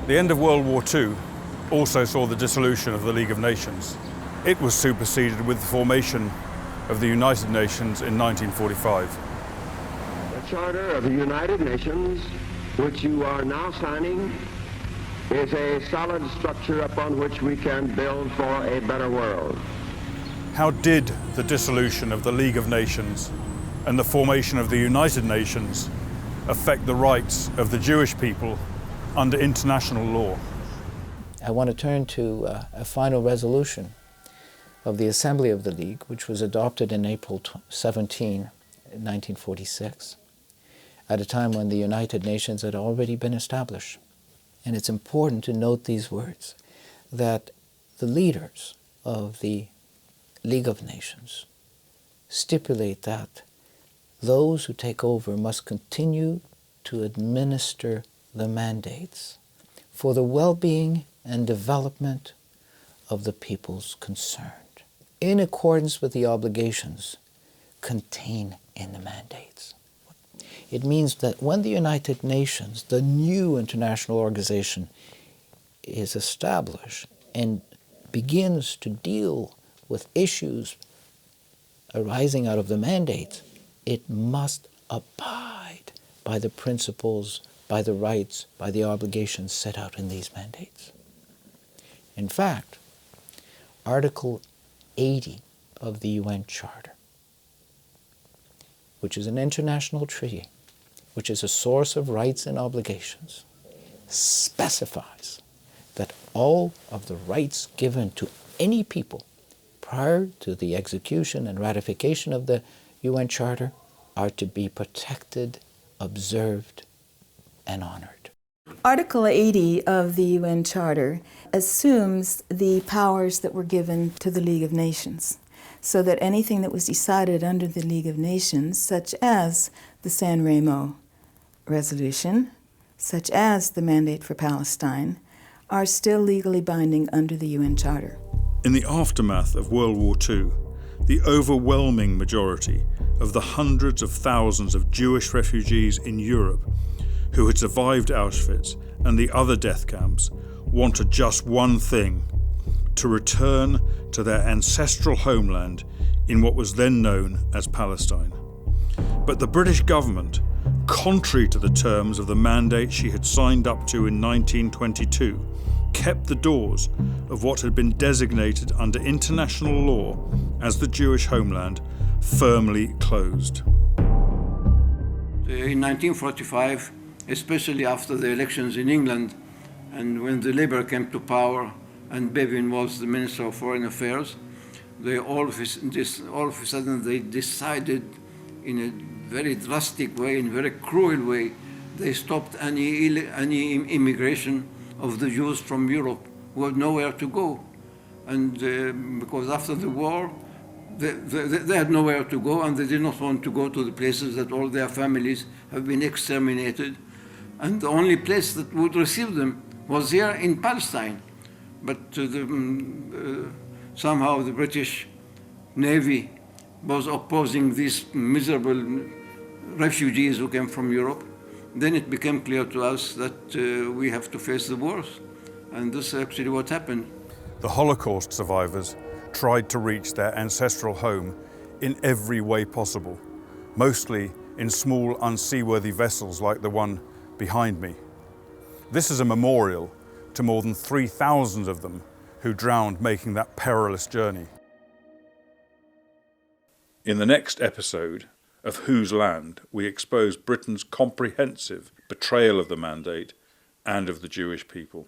The end of World War II also saw the dissolution of the League of Nations. It was superseded with the formation of the United Nations in 1945. The Charter of the United Nations, which you are now signing, is a solid structure upon which we can build for a better world. How did the dissolution of the League of Nations and the formation of the United Nations affect the rights of the Jewish people under international law? I want to turn to a final resolution of the Assembly of the League, which was adopted in April 17, 1946, at a time when the United Nations had already been established. And it's important to note these words, that the leaders of the League of Nations stipulate that those who take over must continue to administer the mandates for the well-being and development of the peoples concerned, in accordance with the obligations contained in the mandates. It means that when the United Nations, the new international organization, is established and begins to deal with issues arising out of the mandates, it must abide by the principles, by the rights, by the obligations set out in these mandates. In fact, Article 80 of the UN Charter, which is an international treaty, which is a source of rights and obligations, specifies that all of the rights given to any people prior to the execution and ratification of the UN Charter are to be protected, observed, and honored. Article 80 of the UN Charter assumes the powers that were given to the League of Nations, so that anything that was decided under the League of Nations, such as the San Remo resolution, such as the mandate for Palestine, are still legally binding under the UN Charter. In the aftermath of World War II, the overwhelming majority of the hundreds of thousands of Jewish refugees in Europe who had survived Auschwitz and the other death camps wanted just one thing: to return to their ancestral homeland in what was then known as Palestine. But the British government, contrary to the terms of the mandate she had signed up to in 1922, kept the doors of what had been designated under international law as the Jewish homeland firmly closed. In 1945, especially after the elections in England, and when the Labour came to power and Bevin was the Minister of Foreign Affairs, all of a sudden they decided in a very drastic way, in a very cruel way, they stopped any immigration of the Jews from Europe who had nowhere to go. And because after the war, they had nowhere to go, and they did not want to go to the places that all their families have been exterminated. And the only place that would receive them was here in Palestine. But somehow the British Navy was opposing these miserable refugees who came from Europe. Then it became clear to us that we have to face the worst. And this is actually what happened. The Holocaust survivors tried to reach their ancestral home in every way possible, mostly in small, unseaworthy vessels like the one behind me. This is a memorial to more than 3,000 of them who drowned making that perilous journey. In the next episode of Whose Land, we expose Britain's comprehensive betrayal of the mandate and of the Jewish people.